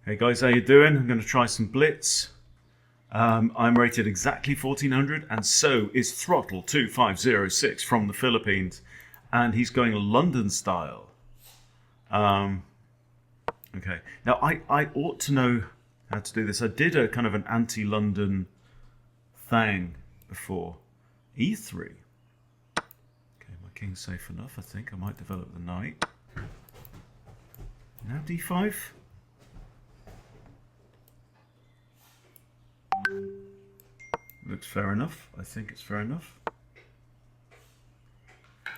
Hey guys, how you doing? I'm going to try some blitz. I'm rated exactly 1400, and so is Throttle 2506 from the Philippines, and he's going London style. Okay, now I ought to know how to do this. I did a kind of an anti-London thing before. E3. Okay, my king's safe enough. I think I might develop the knight. Now D5. Looks fair enough. I think it's fair enough. Okay,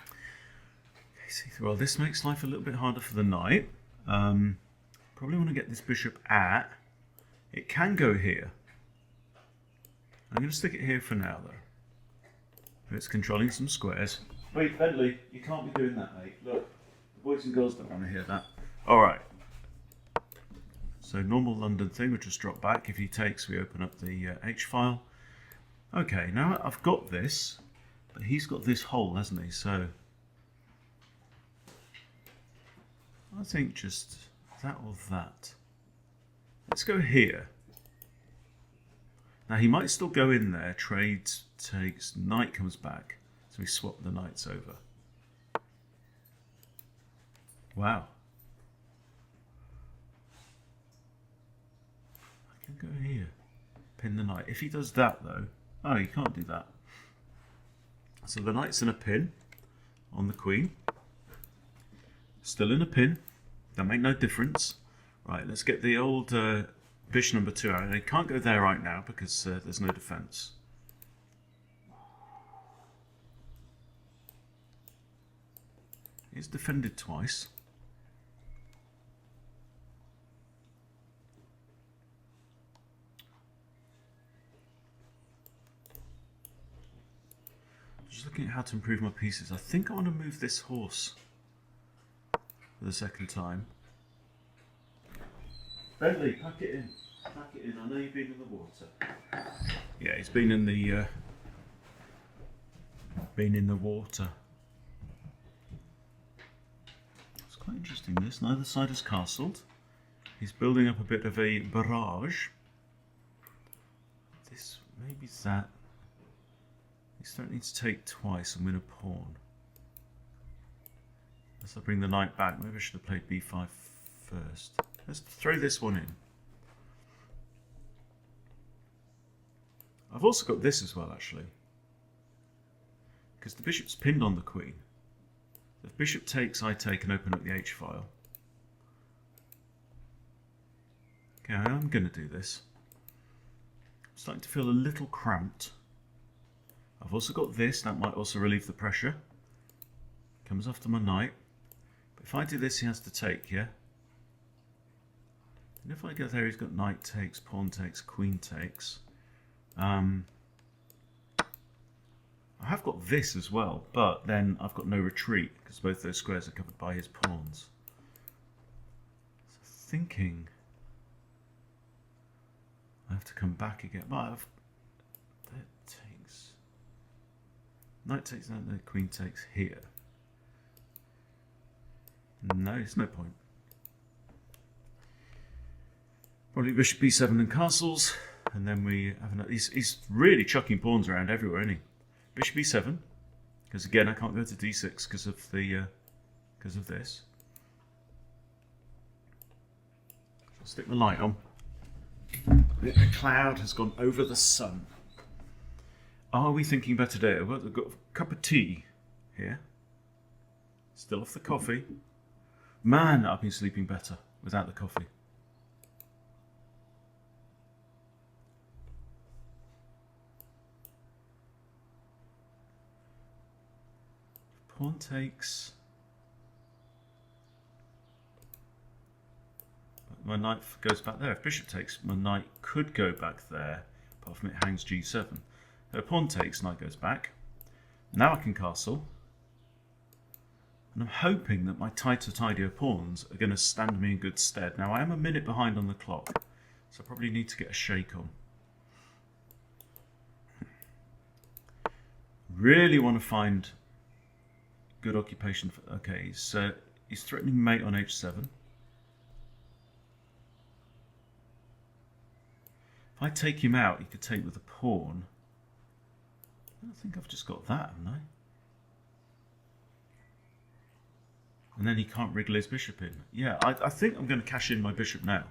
well, this makes life a little bit harder for the knight. Probably want to get this bishop at. It can go here. I'm going to stick it here for now, though. It's controlling some squares. Wait, Bentley, you can't be doing that, mate. Look, the boys and girls don't want to hear that. All right. So normal London thing, we'll just drop back. If he takes, we open up the H file. Okay, now I've got this, but he's got this hole, hasn't he? So I think just that or that. Let's go here. Now he might still go in there, trades, takes, knight comes back. So we swap the knights over. Wow. I can go here, pin the knight. If he does that though, oh, you can't do that. So the knight's in a pin on the queen. Still in a pin. That make no difference. Right, let's get the old bishop number 2 out. I can't go there right now because there's no defense. It's defended twice. Just looking at how to improve my pieces. I think I want to move this horse for the second time. Bentley, pack it in. Pack it in. I know you've been in the water. Yeah, he's been in the water. It's quite interesting. This neither side is castled. He's building up a bit of a barrage. This maybe that. He's threatening to take twice and win a pawn. Unless I bring the knight back, maybe I should have played b5 first. Let's throw this one in. I've also got this as well, actually. Because the bishop's pinned on the queen. If bishop takes, I take and open up the H file. Okay, I'm going to do this. I'm starting to feel a little cramped. I've also got this, that might also relieve the pressure. Comes after my knight. But if I do this, he has to take, yeah? And if I go there, he's got knight takes, pawn takes, queen takes. I have got this as well, but then I've got no retreat because both those squares are covered by his pawns. So thinking I have to come back again. But that takes. Knight takes that, the queen takes here. No, it's no point. Probably bishop b7 and castles, and then we have another. He's really chucking pawns around everywhere, isn't he? Bishop e7, because again I can't go to d6 because of the this. I'll stick the light on. The cloud has gone over the sun. Are we thinking about today? I've got a cup of tea here. Still off the coffee. Man, I've been sleeping better without the coffee. Pawn takes. My knight goes back there. If bishop takes, my knight could go back there, apart from it hangs g7. So pawn takes, knight goes back. Now I can castle. And I'm hoping that my tighter, tidier pawns are going to stand me in good stead. Now I am a minute behind on the clock, so I probably need to get a shake on. Really want to find good occupation for. Okay, so he's threatening mate on h7. If I take him out, he could take with a pawn. I think I've just got that, haven't I? And then he can't wriggle his bishop in. Yeah, I think I'm going to cash in my bishop now.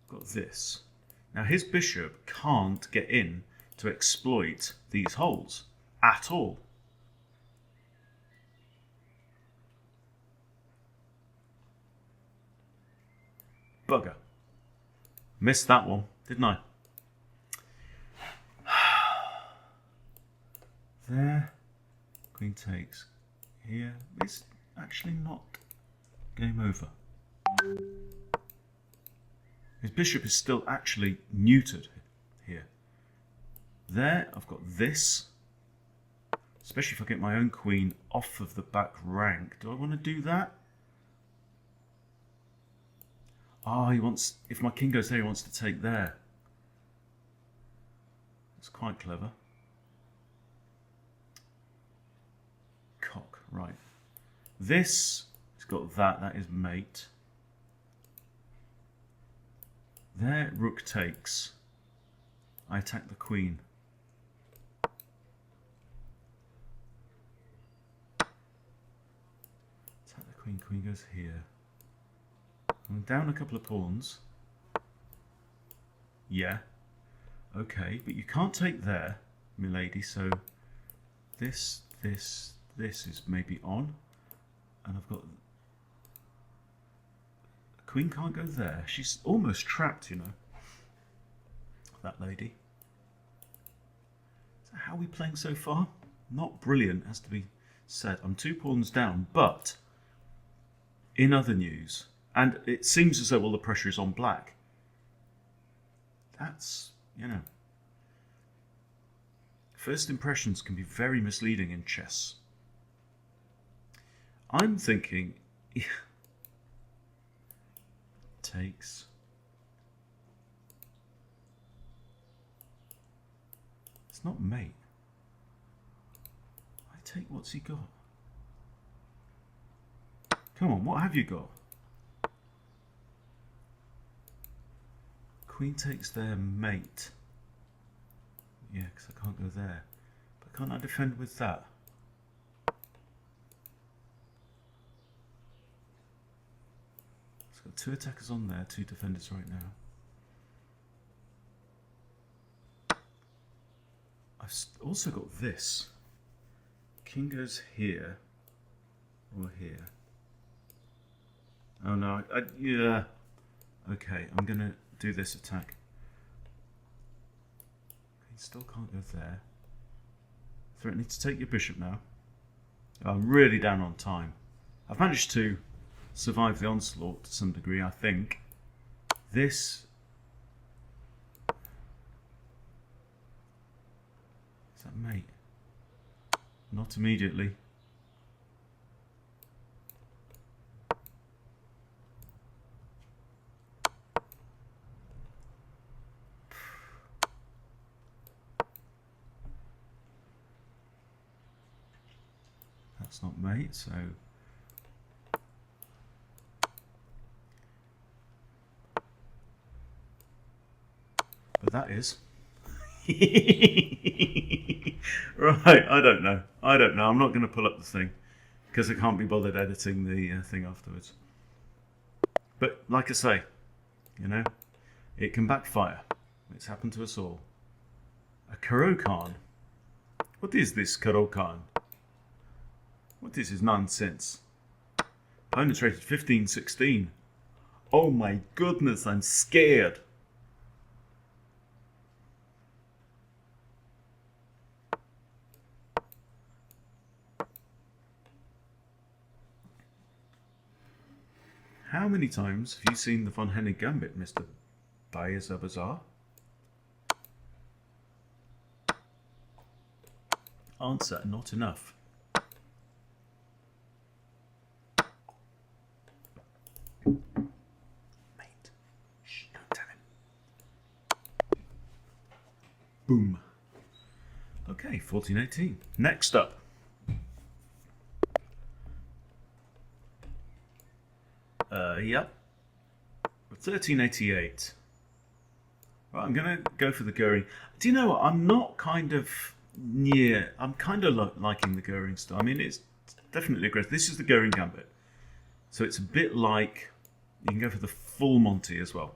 Got this. Now his bishop can't get in to exploit these holes at all. Bugger. Missed that one, didn't I? There. Queen takes here. It's actually not game over. His bishop is still actually neutered here. There, I've got this. Especially if I get my own queen off of the back rank. Do I want to do that? Oh, he wants, if my king goes there, he wants to take there. It's quite clever. Cock, right. This, it's got that, that is mate. There, rook takes. I attack the queen. Attack the queen, queen goes here. I'm down a couple of pawns. Yeah. Okay, but you can't take there, milady, so this is maybe on. And I've got... The queen can't go there. She's almost trapped, you know. That lady. So how are we playing so far? Not brilliant, has to be said. I'm 2 pawns down, but in other news, and it seems as though all the pressure is on black. That's, you know, first impressions can be very misleading in chess. I'm thinking, takes. It's not mate. I take, what's he got? Come on, what have you got? Queen takes their mate. Yeah, because I can't go there. But can't I defend with that? It's got 2 attackers on there, 2 defenders right now. I've also got this. King goes here or here. Oh no, yeah. Okay, I'm gonna do this attack. He still can't go there. Threatening to take your bishop now. I'm really down on time. I've managed to survive the onslaught to some degree, I think. This... Is that mate? Not immediately. That's not mate, so... But that is. Right, I don't know. I'm not going to pull up the thing because I can't be bothered editing the thing afterwards. But like I say, you know, it can backfire. It's happened to us all. A Caro-Kann? What is this Caro-Kann? What is this nonsense? Opponent's rated 15-16. Oh my goodness, I'm scared. How many times have you seen the Von Hennig Gambit, Mr. Bayer-Zabazar? Answer, not enough. Mate. Shh, don't tell him. Boom. Okay, 14-18. Next up. Yep. We're 1388. Right, I'm going to go for the Goering. Do you know what? I'm not kind of near. I'm kind of liking the Goering style. I mean, it's definitely aggressive. This is the Goering Gambit. So it's a bit like, you can go for the full Monty as well.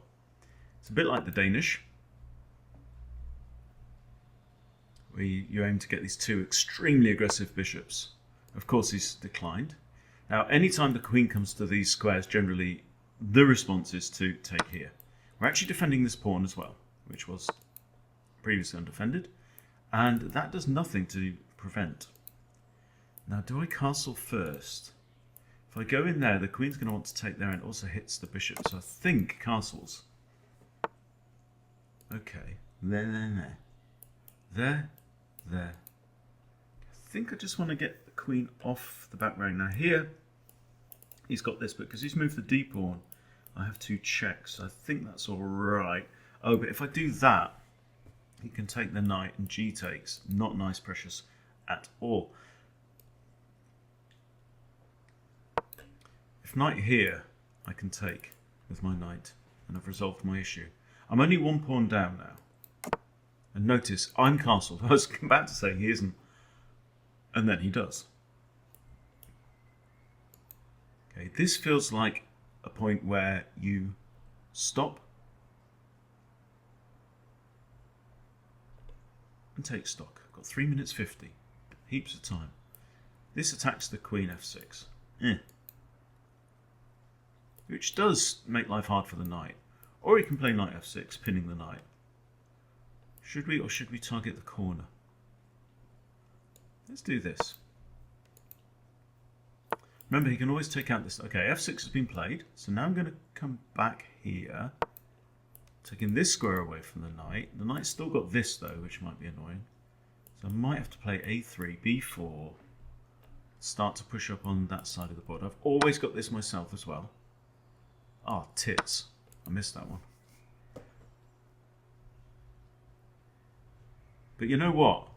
It's a bit like the Danish, where you aim to get these two extremely aggressive bishops. Of course, he's declined. Now, anytime the queen comes to these squares, generally the response is to take here. We're actually defending this pawn as well, which was previously undefended, and that does nothing to prevent. Now, do I castle first? If I go in there, the queen's going to want to take there and it also hits the bishop, so I think castles. Okay, there. I think I just want to get the queen off the back rank. Now here, he's got this, but because he's moved the d pawn, I have two checks. I think that's all right. Oh, but if I do that, he can take the knight and g takes. Not nice, precious at all. If knight here, I can take with my knight, and I've resolved my issue. I'm only one pawn down now. And notice, I'm castled. I was about to say he isn't. And then he does. Okay, this feels like a point where you stop and take stock. I've got 3 minutes 50. Heaps of time. This attacks the queen f6. Which does make life hard for the knight. Or he can play knight f6, pinning the knight. Should we, or should we target the corner? Let's do this. Remember, he can always take out this. Okay, f6 has been played. So now I'm going to come back here, taking this square away from the knight. The knight's still got this, though, which might be annoying. So I might have to play a3, b4, start to push up on that side of the board. I've always got this myself as well. Ah, tits. I missed that one. But you know what?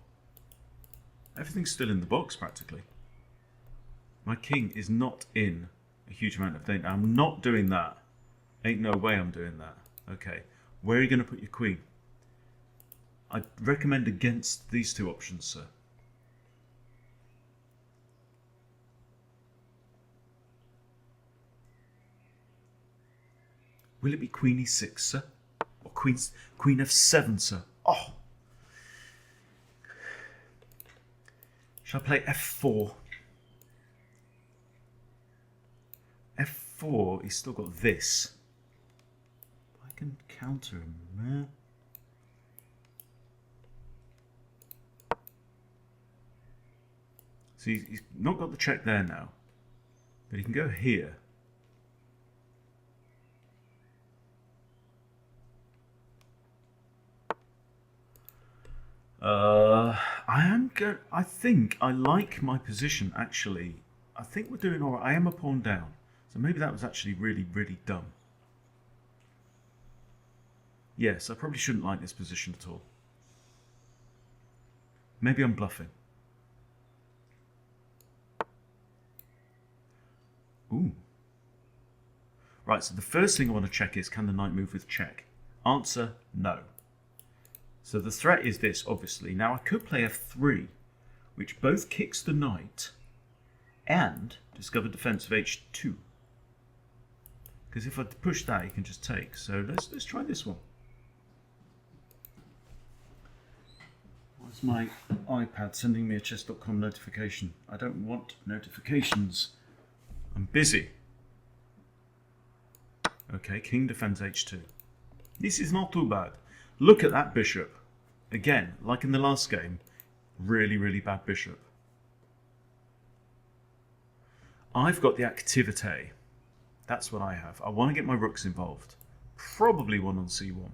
Everything's still in the box, practically. My king is not in a huge amount of danger. I'm not doing that. Ain't no way I'm doing that. Okay, where are you going to put your queen? I'd recommend against these two options, sir. Will it be queen e6, sir? Or queen f7, sir? Oh! Shall I play f4? f4, he's still got this. I can counter him. So he's not got the check there now. But he can go here. I think I like my position, actually. I think we're doing all right. I am a pawn down. So maybe that was actually really, really dumb. Yes, I probably shouldn't like this position at all. Maybe I'm bluffing. Ooh. Right, so the first thing I want to check is, can the knight move with check? Answer, no. So the threat is this, obviously. Now I could play f3, which both kicks the knight and discover defense of h2. Because if I push that, he can just take. So let's try this one. Why's my iPad sending me a chess.com notification? I don't want notifications. I'm busy. Okay, king defends h2. This is not too bad. Look at that bishop. Again, like in the last game, really, really bad bishop. I've got the activity. That's what I have. I want to get my rooks involved. Probably one on c1.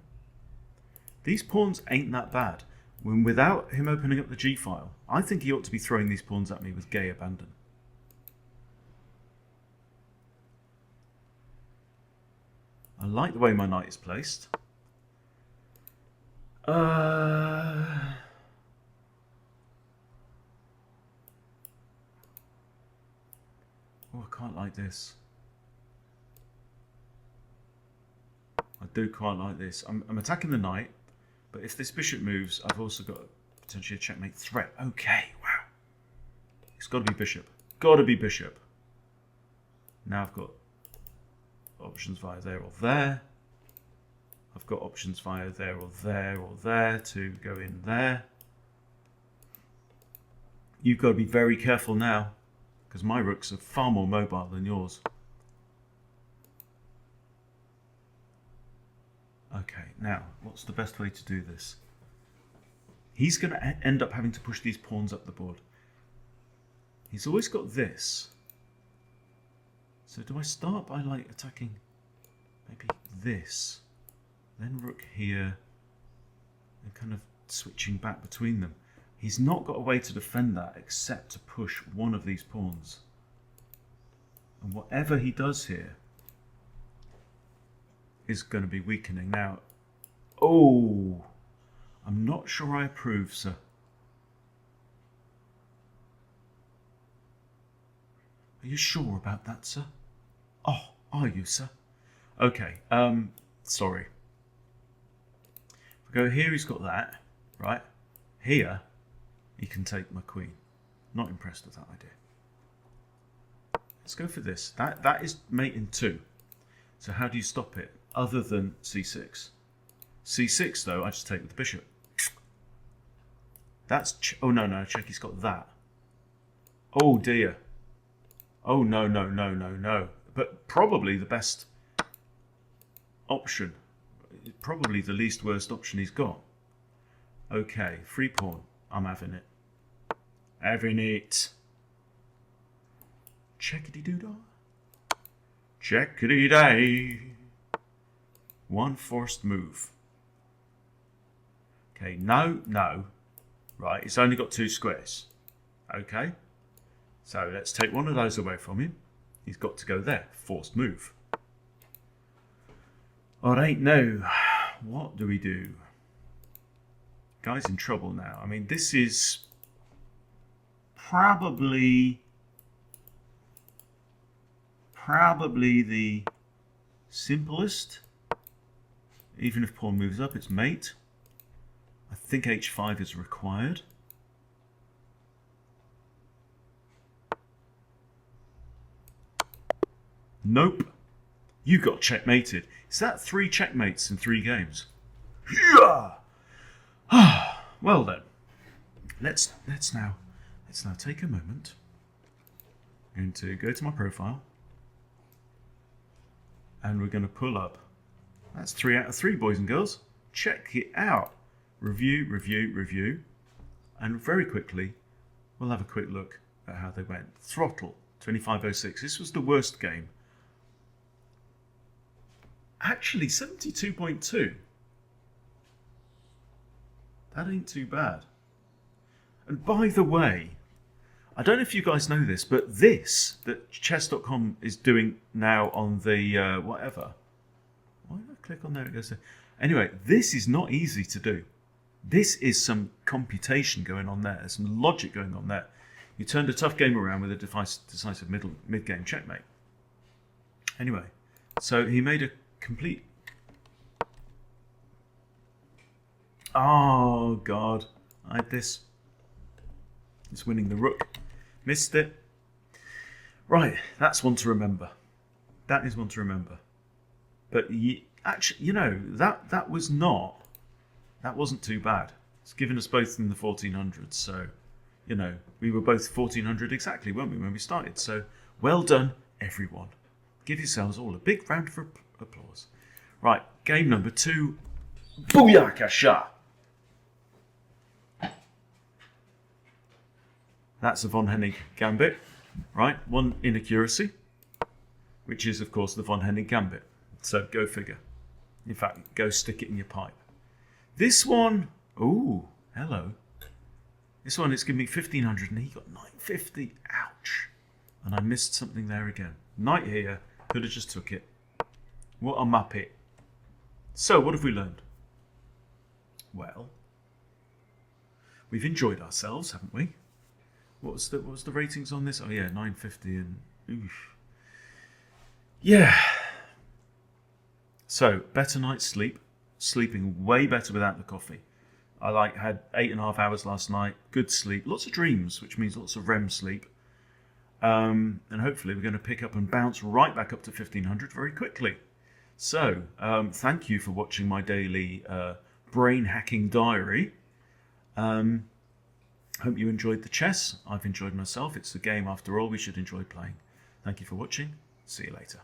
These pawns ain't that bad. When without him opening up the g-file, I think he ought to be throwing these pawns at me with gay abandon. I like the way my knight is placed. Oh, I can't like this. do quite like this. I'm attacking the knight, but if this bishop moves, I've also got potentially a checkmate threat. Okay, wow. It's got to be bishop. Got to be bishop. Now I've got options via there or there. I've got options via there or there or there to go in there. You've got to be very careful now, because my rooks are far more mobile than yours. Okay, now, what's the best way to do this? He's going to end up having to push these pawns up the board. He's always got this. So do I start by like attacking maybe this, then rook here, and kind of switching back between them? He's not got a way to defend that except to push one of these pawns. And whatever he does here is going to be weakening. Now, oh, I'm not sure I approve, sir. Are you sure about that, sir? Oh, are you, sir? Okay, sorry. If I go here, he's got that, right? Here, he can take my queen. Not impressed with that idea. Let's go for this. That is mate in 2. So how do you stop it? Other than c6. c6, though, I just take with the bishop. That's... oh, no, check, he's got that. Oh, dear. Oh, no. But probably the best option. Probably the least worst option he's got. Okay, free pawn. I'm having it. Having it. Checkity-doo-dah. Checkity-day. One forced move. Okay, no. Right, it's only got 2 squares. Okay. So let's take one of those away from him. He's got to go there. Forced move. Alright, now, what do we do? Guy's in trouble now. I mean, this is probably the simplest. Even if pawn moves up, it's mate. I think h5 is required. Nope. You got checkmated. Is that 3 checkmates in 3 games? Yeah. Well then, let's now take a moment. I'm going to go to my profile, and we're going to pull up. That's 3 out of 3, boys and girls. Check it out. Review, and very quickly we'll have a quick look at how they went. Throttle 2506. This was the worst game. Actually, 72.2. That ain't too bad. And by the way, I don't know if you guys know this, but this that chess.com is doing now on the whatever. Why did I click on there? It goes there. Anyway, this is not easy to do. This is some computation going on there. There's some logic going on there. You turned a tough game around with a decisive mid-game checkmate. Anyway, so he made a complete... Oh, God. I had this. It's winning the rook. Missed it. Right, that's one to remember. That is one to remember. But actually, you know, that wasn't too bad. It's given us both in the 1400s, so, you know, we were both 1400 exactly, weren't we, when we started? So, well done, everyone. Give yourselves all a big round of applause. Right, game number 2. Booyakasha! That's a von Hennig gambit, right? One inaccuracy, which is, of course, the von Hennig gambit. So, go figure. In fact, go stick it in your pipe. This one, ooh, hello. This one, it's giving me 1500 and he got 950. Ouch. And I missed something there again. Knight here, could have just took it. What a muppet. So, what have we learned? Well, we've enjoyed ourselves, haven't we? What was the ratings on this? Oh yeah, 950 and oof. Yeah. So, better night's sleep. Sleeping way better without the coffee. I had 8.5 hours last night. Good sleep. Lots of dreams, which means lots of REM sleep. And hopefully we're going to pick up and bounce right back up to 1500 very quickly. So, thank you for watching my daily brain hacking diary. Hope you enjoyed the chess. I've enjoyed myself. It's a game after all we should enjoy playing. Thank you for watching. See you later.